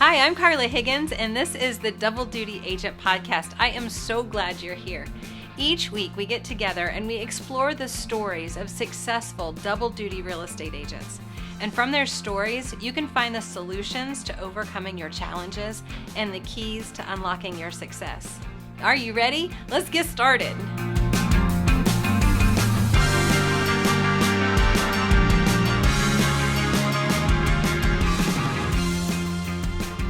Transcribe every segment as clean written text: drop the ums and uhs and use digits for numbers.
Hi, I'm Carla Higgins, and this is the Double Duty Agent Podcast. I am so glad you're here. Each week, we get together and we explore the stories of successful double duty real estate agents. And from their stories, you can find the solutions to overcoming your challenges and the keys to unlocking your success. Are you ready? Let's get started.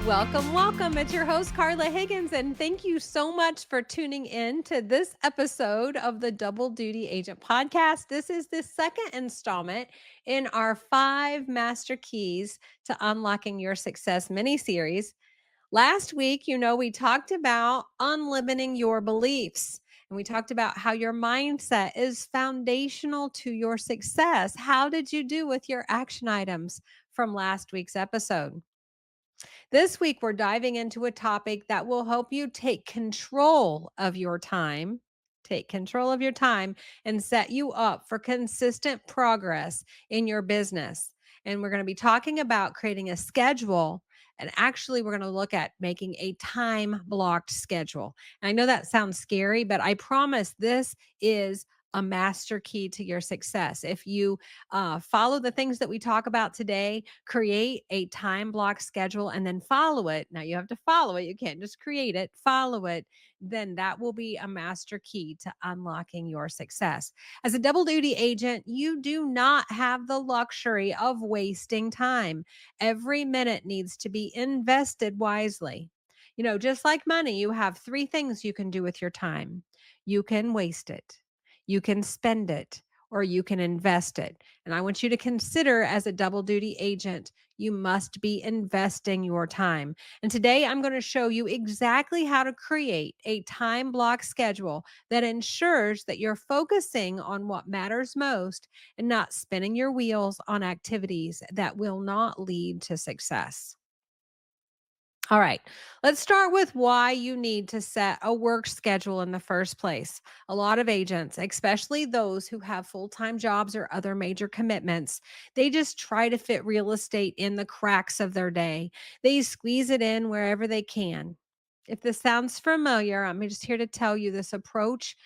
Welcome. It's your host, Carla Higgins, and thank you so much for tuning in to this episode of the Double Duty Agent Podcast. This is the second installment in our 5 Master Keys to Unlocking Your Success mini-series. Last week, we talked about unlimiting your beliefs, and we talked about how your mindset is foundational to your success. How did you do with your action items from last week's episode? This week, we're diving into a topic that will help you take control of your time. Take control of your time and set you up for consistent progress in your business. And we're going to be talking about creating a schedule. And actually, we're going to look at making a time blocked schedule. And I know that sounds scary, but I promise this is a master key to your success. If you follow the things that we talk about today, create a time block schedule and then follow it. Now you have to follow it. You can't just create it, follow it. Then that will be a master key to unlocking your success. As a double duty agent, you do not have the luxury of wasting time. Every minute needs to be invested wisely. Just like money, you have 3 things you can do with your time. You can waste it, you can spend it, or you can invest it. And I want you to consider, as a double duty agent, you must be investing your time. And today I'm going to show you exactly how to create a time block schedule that ensures that you're focusing on what matters most and not spinning your wheels on activities that will not lead to success. All right, let's start with why you need to set a work schedule in the first place. A lot of agents, especially those who have full-time jobs or other major commitments, they just try to fit real estate in the cracks of their day. They squeeze it in wherever they can. If this sounds familiar, I'm just here to tell you this approach.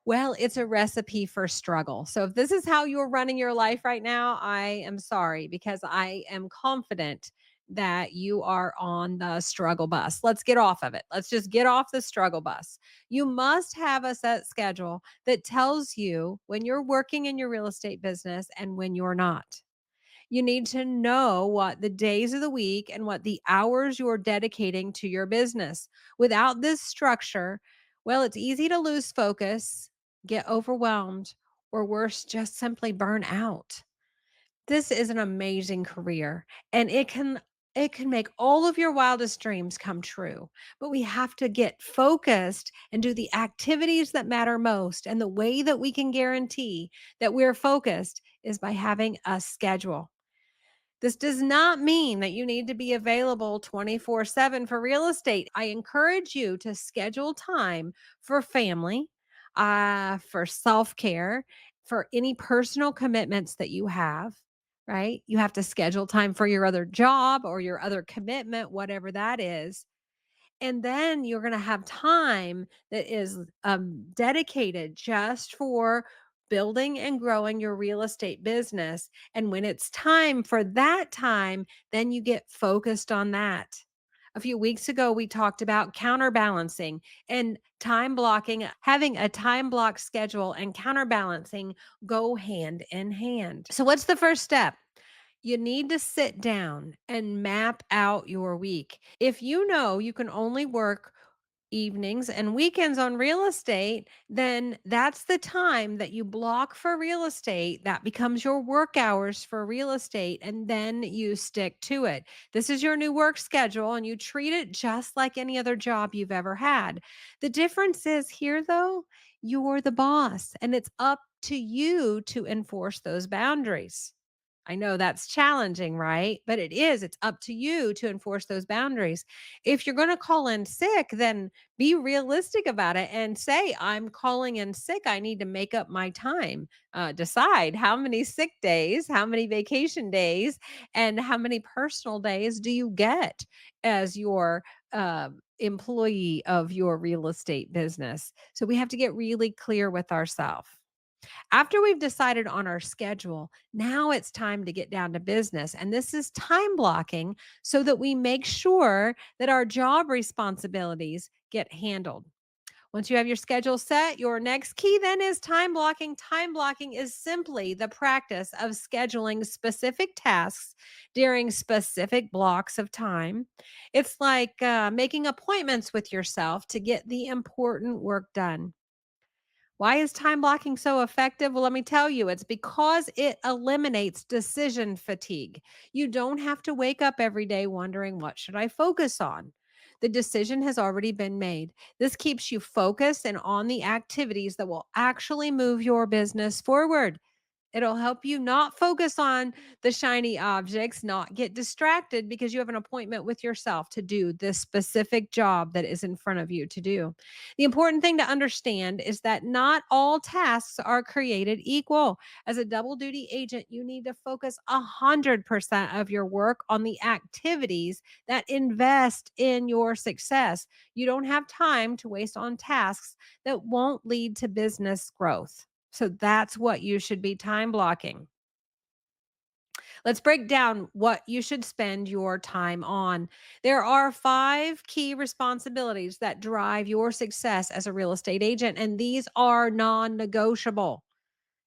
Well, it's a recipe for struggle. So if this is how you're running your life right now, I am sorry, because I am confident that you are on the struggle bus. Let's get off of it. Let's just get off the struggle bus. You must have a set schedule that tells you when you're working in your real estate business and when you're not. You need to know what the days of the week and what the hours you're dedicating to your business. Without this structure, well, it's easy to lose focus, get overwhelmed, or worse, just simply burn out. This is an amazing career, and it can make all of your wildest dreams come true. But we have to get focused and do the activities that matter most. And the way that we can guarantee that we're focused is by having a schedule. This does not mean that you need to be available 24/7 for real estate. I encourage you to schedule time for family, for self care, for any personal commitments that you have, right? You have to schedule time for your other job or your other commitment, whatever that is. And then you're going to have time that is dedicated just for building and growing your real estate business. And when it's time for that time, then you get focused on that. A few weeks ago, we talked about counterbalancing and time blocking. Having a time block schedule and counterbalancing go hand in hand. So, what's the first step? You need to sit down and map out your week. If you know you can only work evenings and weekends on real estate, then that's the time that you block for real estate. That becomes your work hours for real estate, and then you stick to it. This is your new work schedule, and you treat it just like any other job you've ever had. The difference is here, though, you're the boss, and it's up to you to enforce those boundaries. I know that's challenging, right? But it is. It's up to you to enforce those boundaries. If you're going to call in sick, then be realistic about it and say, I'm calling in sick. I need to make up my time. Decide how many sick days, how many vacation days, and how many personal days do you get as your employee of your real estate business. So we have to get really clear with ourselves. After we've decided on our schedule, now it's time to get down to business. And this is time blocking so that we make sure that our job responsibilities get handled. Once you have your schedule set, your next key then is time blocking. Time blocking is simply the practice of scheduling specific tasks during specific blocks of time. It's like making appointments with yourself to get the important work done. Why is time blocking so effective? Well, let me tell you, it's because it eliminates decision fatigue. You don't have to wake up every day wondering, what should I focus on? The decision has already been made. This keeps you focused and on the activities that will actually move your business forward. It'll help you not focus on the shiny objects, not get distracted because you have an appointment with yourself to do this specific job that is in front of you to do. The important thing to understand is that not all tasks are created equal. As a double duty agent, you need to focus 100% of your work on the activities that invest in your success. You don't have time to waste on tasks that won't lead to business growth. So that's what you should be time blocking. Let's break down what you should spend your time on. There are 5 key responsibilities that drive your success as a real estate agent, and these are non negotiable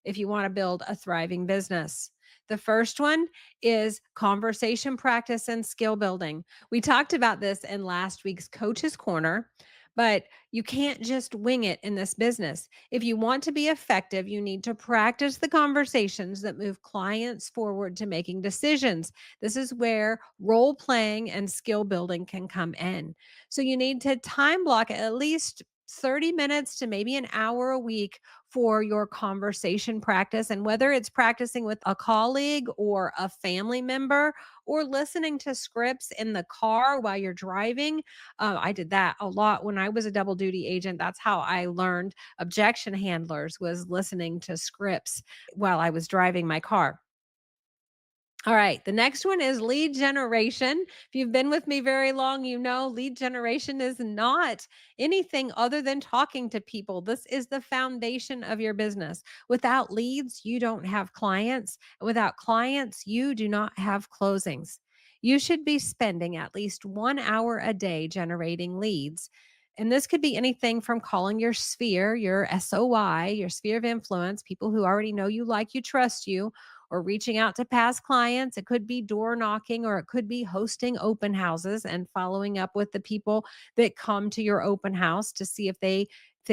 if you want to build a thriving business. The first one is conversation practice and skill building. We talked about this in last week's Coach's Corner, but you can't just wing it in this business. If you want to be effective, you need to practice the conversations that move clients forward to making decisions. This is where role playing and skill building can come in. So you need to time block at least 30 minutes to maybe an hour a week for your conversation practice. And whether it's practicing with a colleague or a family member or listening to scripts in the car while you're driving, I did that a lot when I was a double duty agent. That's how I learned objection handlers, was listening to scripts while I was driving my car. All right. The next one is lead generation. If you've been with me very long, you know lead generation is not anything other than talking to people. This is the foundation of your business. Without leads, you don't have clients. Without clients, you do not have closings. You should be spending at least 1 hour a day generating leads. And this could be anything from calling your sphere, your SOI, your sphere of influence, people who already know you, like you, trust you, or reaching out to past clients. It could be door knocking, or it could be hosting open houses and following up with the people that come to your open house to see if they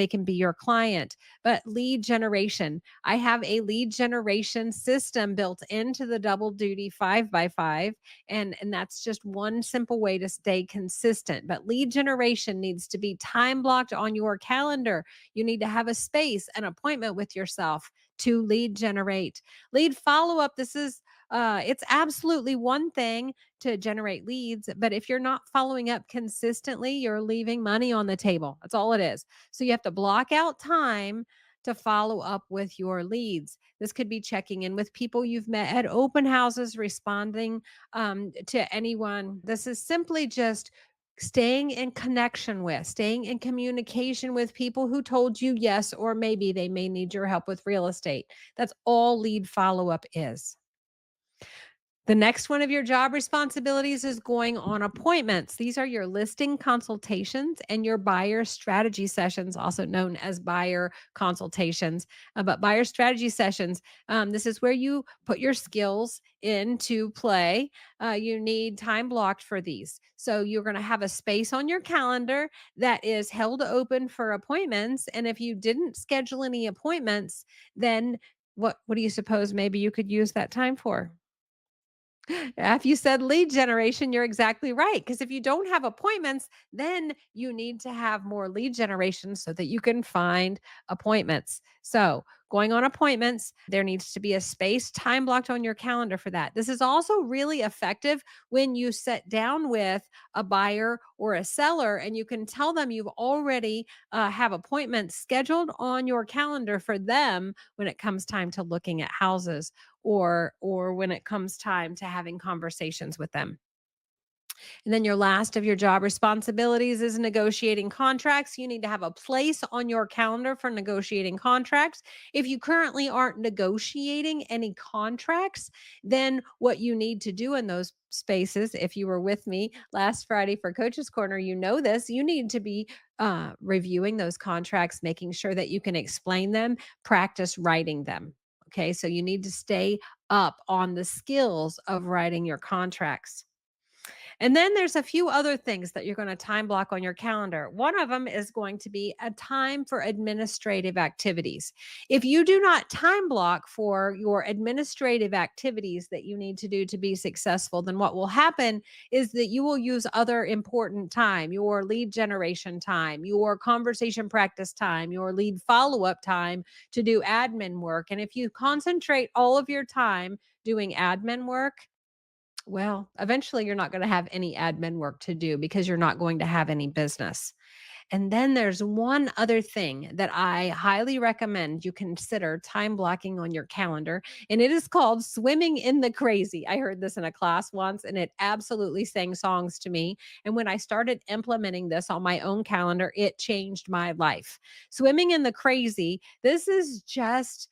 can be your client. But lead generation, I have a lead generation system built into the double duty 5x5. And that's just one simple way to stay consistent. But lead generation needs to be time blocked on your calendar. You need to have a space, an appointment with yourself to lead generate. Lead follow up, this is it's absolutely one thing to generate leads, but if you're not following up consistently, you're leaving money on the table. That's all it is. So you have to block out time to follow up with your leads. This could be checking in with people you've met at open houses, responding to anyone. This is simply just staying in connection with, staying in communication with people who told you yes, or maybe they may need your help with real estate. That's all lead follow up is. The next one of your job responsibilities is going on appointments. These are your listing consultations and your buyer strategy sessions, also known as buyer consultations. But buyer strategy sessions, this is where you put your skills into play. You need time blocked for these. So you're going to have a space on your calendar that is held open for appointments. And if you didn't schedule any appointments, then what do you suppose maybe you could use that time for? If you said lead generation, you're exactly right. Because if you don't have appointments, then you need to have more lead generation so that you can find appointments. So, going on appointments, there needs to be a space time blocked on your calendar for that. This is also really effective when you sit down with a buyer or a seller and you can tell them you've already have appointments scheduled on your calendar for them when it comes time to looking at houses or when it comes time to having conversations with them. And then your last of your job responsibilities is negotiating contracts. You need to have a place on your calendar for negotiating contracts. If you currently aren't negotiating any contracts, then what you need to do in those spaces, if you were with me last Friday for Coach's Corner, you know this, you need to be reviewing those contracts, making sure that you can explain them, practice writing them. Okay, so you need to stay up on the skills of writing your contracts. And then there's a few other things that you're going to time block on your calendar. One of them is going to be a time for administrative activities. If you do not time block for your administrative activities that you need to do to be successful, then what will happen is that you will use other important time, your lead generation time, your conversation practice time, your lead follow up time to do admin work. And if you concentrate all of your time doing admin work, well, eventually you're not going to have any admin work to do because you're not going to have any business. And then there's one other thing that I highly recommend you consider time blocking on your calendar, and it is called swimming in the crazy. I heard this in a class once, and it absolutely sang songs to me. And when I started implementing this on my own calendar, it changed my life. Swimming in the crazy, this is just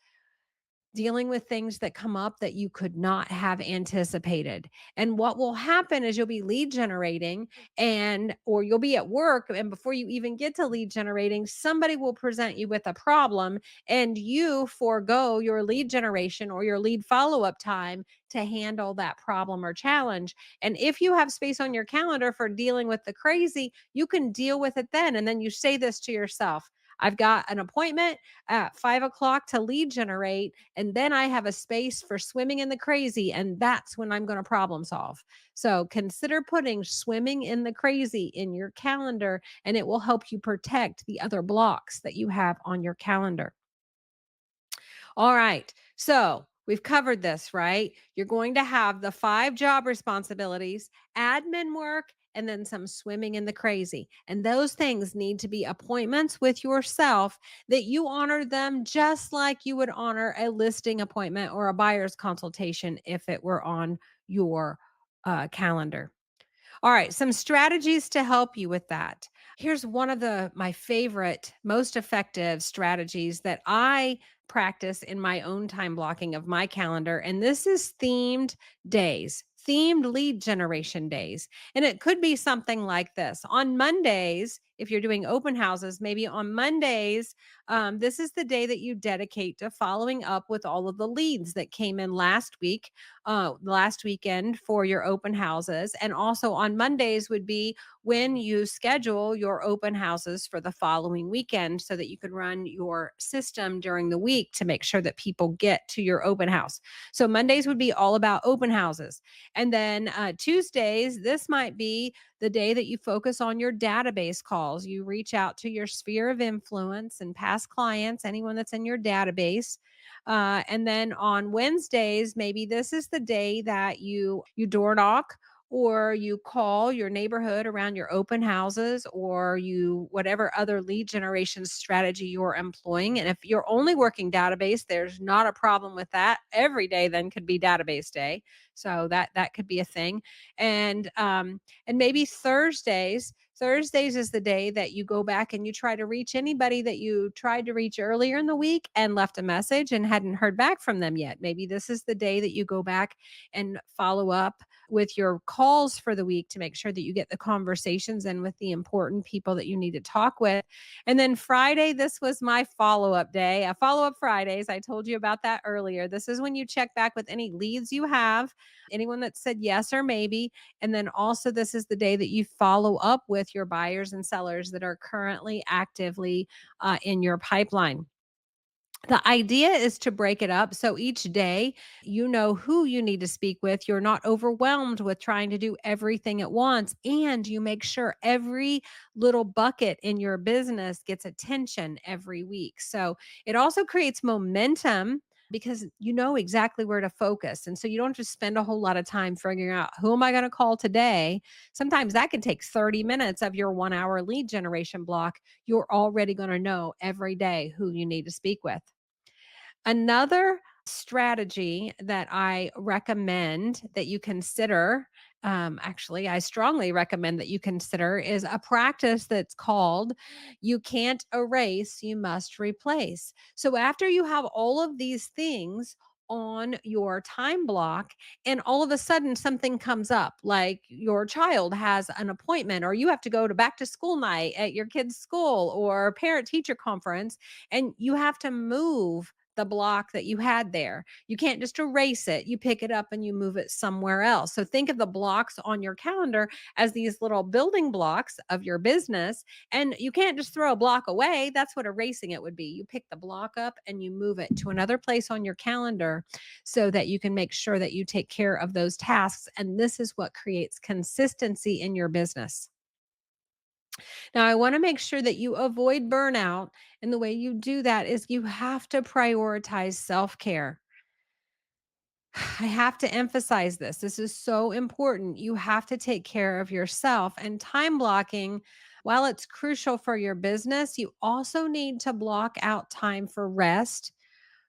dealing with things that come up that you could not have anticipated. And what will happen is you'll be lead generating and or you'll be at work and before you even get to lead generating, somebody will present you with a problem and you forego your lead generation or your lead follow-up time to handle that problem or challenge. And if you have space on your calendar for dealing with the crazy, you can deal with it then. And then you say this to yourself: I've got an appointment at 5 o'clock to lead generate. And then I have a space for swimming in the crazy. And that's when I'm going to problem solve. So consider putting swimming in the crazy in your calendar, and it will help you protect the other blocks that you have on your calendar. All right. So we've covered this, right? You're going to have the 5 job responsibilities, admin work, and then some swimming in the crazy. And those things need to be appointments with yourself that you honor them just like you would honor a listing appointment or a buyer's consultation if it were on your calendar. All right, some strategies to help you with that. Here's one of the my favorite, most effective strategies that I practice in my own time blocking of my calendar, and this is themed days. Themed lead generation days. And it could be something like this. On Mondays, if you're doing open houses, maybe on Mondays, this is the day that you dedicate to following up with all of the leads that came in last weekend for your open houses. And also on Mondays would be when you schedule your open houses for the following weekend so that you can run your system during the week to make sure that people get to your open house. So Mondays would be all about open houses. And then Tuesdays, this might be the day that you focus on your database calls. You reach out to your sphere of influence and past clients, anyone that's in your database. And then on Wednesdays, maybe this is the day that you door knock or you call your neighborhood around your open houses or you whatever other lead generation strategy you're employing. And if you're only working database, there's not a problem with that. Every day then could be database day. So that could be a thing. And maybe Thursdays is the day that you go back and you try to reach anybody that you tried to reach earlier in the week and left a message and hadn't heard back from them yet. Maybe this is the day that you go back and follow up with your calls for the week to make sure that you get the conversations in with the important people that you need to talk with. And then Friday, this was my follow up day, a follow up Fridays. I told you about that earlier. This is when you check back with any leads you have, anyone that said yes or maybe. And then also, this is the day that you follow up with your buyers and sellers that are currently actively in your pipeline. The idea is to break it up so each day you know who you need to speak with. You're not overwhelmed with trying to do everything at once, and you make sure every little bucket in your business gets attention every week. So it also creates momentum because you know exactly where to focus. And so you don't just spend a whole lot of time figuring out who am I going to call today. Sometimes that can take 30 minutes of your 1 hour lead generation block. You're already going to know every day who you need to speak with. Another strategy that I recommend that you consider, actually, I strongly recommend that you consider, is a practice that's called you can't erase, you must replace. So after you have all of these things on your time block, and all of a sudden something comes up, like your child has an appointment, or you have to go to back to school night at your kid's school or parent teacher conference, and you have to move the block that you had there. You can't just erase it. You pick it up and you move it somewhere else. So think of the blocks on your calendar as these little building blocks of your business. And you can't just throw a block away. That's what erasing it would be. You pick the block up and you move it to another place on your calendar so that you can make sure that you take care of those tasks. And this is what creates consistency in your business. Now, I want to make sure that you avoid burnout. And the way you do that is you have to prioritize self care. I have to emphasize this. This is so important. You have to take care of yourself. And time blocking, while it's crucial for your business, you also need to block out time for rest,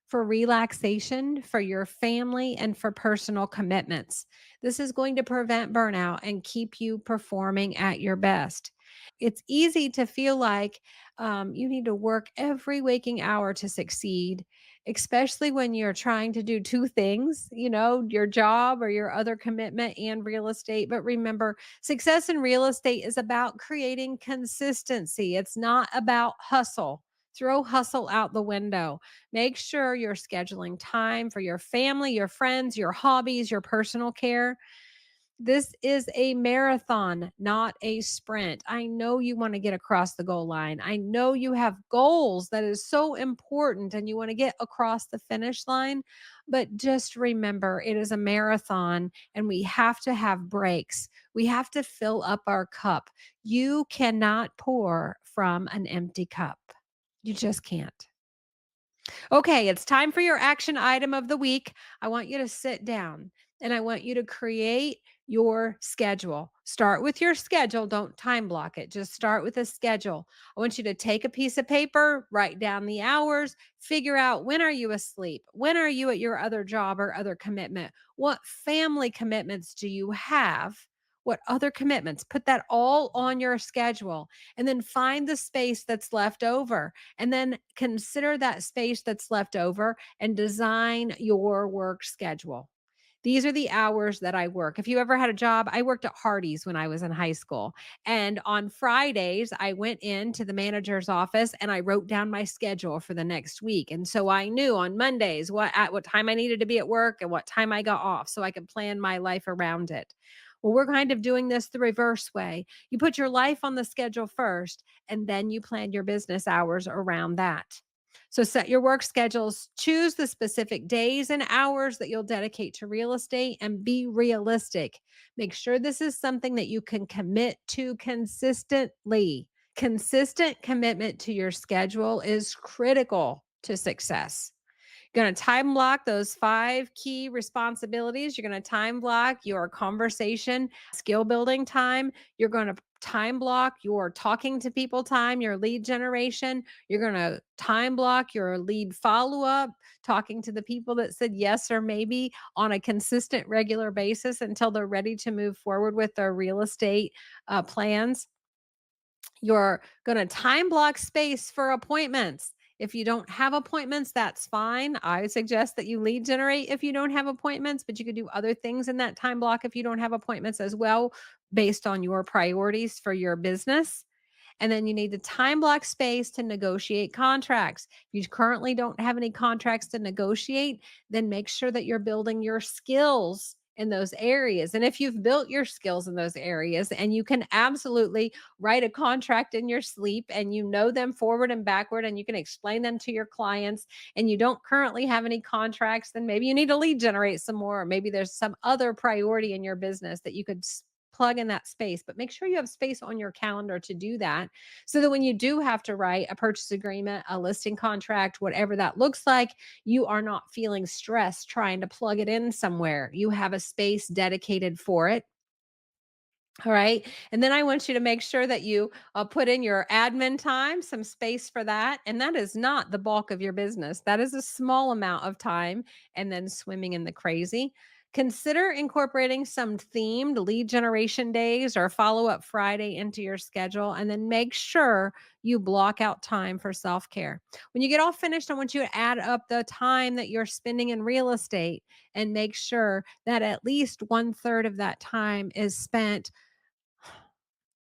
for relaxation, for your family, and for personal commitments. This is going to prevent burnout and keep you performing at your best. It's easy to feel like you need to work every waking hour to succeed, especially when you're trying to do two things, your job or your other commitment and real estate. But remember, success in real estate is about creating consistency, it's not about hustle. Throw hustle out the window. Make sure you're scheduling time for your family, your friends, your hobbies, your personal care. This is a marathon, not a sprint. I know you want to get across the goal line. I know you have goals that is so important and you want to get across the finish line. But just remember, it is a marathon and we have to have breaks. We have to fill up our cup. You cannot pour from an empty cup. You just can't. Okay, it's time for your action item of the week. I want you to sit down and I want you to create your schedule. Start with your schedule. Don't time block it. Just start with a schedule. I want you to take a piece of paper, write down the hours, figure out when are you asleep? When are you at your other job or other commitment? What family commitments do you have? What other commitments? Put that all on your schedule and then find the space that's left over and then consider that space that's left over and design your work schedule. These are the hours that I work. If you ever had a job, I worked at Hardee's when I was in high school. And on Fridays, I went into the manager's office and I wrote down my schedule for the next week. And so I knew on Mondays at what time I needed to be at work and what time I got off so I could plan my life around it. Well, we're kind of doing this the reverse way. You put your life on the schedule first and then you plan your business hours around that. So set your work schedules, choose the specific days and hours that you'll dedicate to real estate and be realistic. Make sure this is something that you can commit to consistently. Consistent commitment to your schedule is critical to success. You're going to time block those 5 key responsibilities. You're going to time block your conversation, skill building time. You're going to time block your talking to people time, your lead generation. You're going to time block your lead follow up, talking to the people that said yes or maybe on a consistent, regular basis until they're ready to move forward with their real estate plans. You're going to time block space for appointments. If you don't have appointments, that's fine. I would suggest that you lead generate if you don't have appointments, but you could do other things in that time block if you don't have appointments as well, based on your priorities for your business. And then you need the time block space to negotiate contracts. If you currently don't have any contracts to negotiate, then make sure that you're building your skills in those areas. And if you've built your skills in those areas and you can absolutely write a contract in your sleep and you know them forward and backward and you can explain them to your clients, and you don't currently have any contracts, then maybe you need to lead generate some more. Or maybe there's some other priority in your business that you could plug in that space. But make sure you have space on your calendar to do that, so that when you do have to write a purchase agreement, a listing contract, whatever that looks like, you are not feeling stressed trying to plug it in somewhere. You have a space dedicated for it. All right. And then I want you to make sure that you put in your admin time, some space for that. And that is not the bulk of your business. That is a small amount of time, and then swimming in the crazy. Consider incorporating some themed lead generation days or follow up Friday into your schedule. And then make sure you block out time for self care. When you get all finished, I want you to add up the time that you're spending in real estate and make sure that at least 1/3 of that time is spent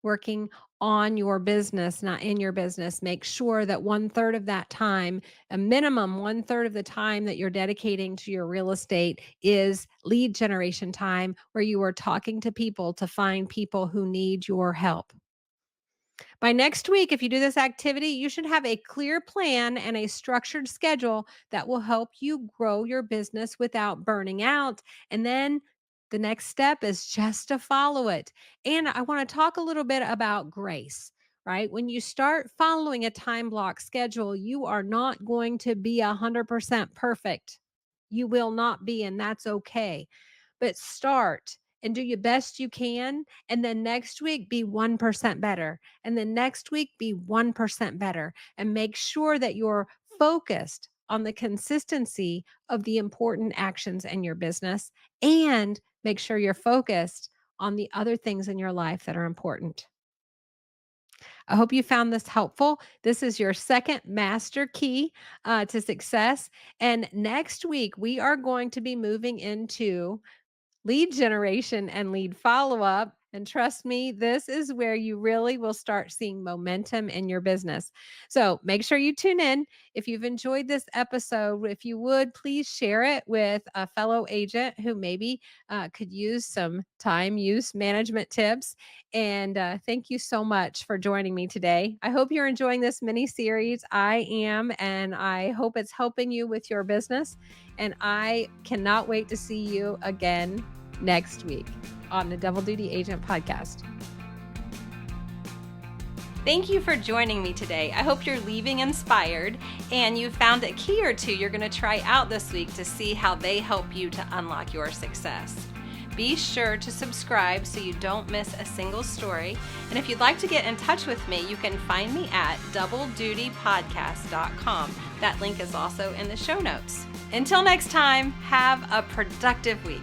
working on your business, not in your business. Make sure that 1/3 of that time, a minimum 1/3 of the time that you're dedicating to your real estate, is lead generation time, where you are talking to people to find people who need your help. By next week, if you do this activity, you should have a clear plan and a structured schedule that will help you grow your business without burning out. And then the next step is just to follow it. And I want to talk a little bit about grace, right? When you start following a time block schedule, you are not going to be 100% perfect. You will not be, and that's okay. But start and do your best you can. And then next week, be 1% better. And then next week, be 1% better. And make sure that you're focused on the consistency of the important actions in your business. And make sure you're focused on the other things in your life that are important. I hope you found this helpful. This is your second master key to success. And next week, we are going to be moving into lead generation and lead follow up. And trust me, this is where you really will start seeing momentum in your business. So make sure you tune in. If you've enjoyed this episode, if you would, please share it with a fellow agent who maybe could use some time use management tips. And thank you so much for joining me today. I hope you're enjoying this mini series. I am, and I hope it's helping you with your business. And I cannot wait to see you again next week on the Double Duty Agent Podcast. Thank you for joining me today. I hope you're leaving inspired and you found a key or two you're going to try out this week to see how they help you to unlock your success. Be sure to subscribe so you don't miss a single story. And if you'd like to get in touch with me, you can find me at doubledutypodcast.com. That link is also in the show notes. Until next time, have a productive week.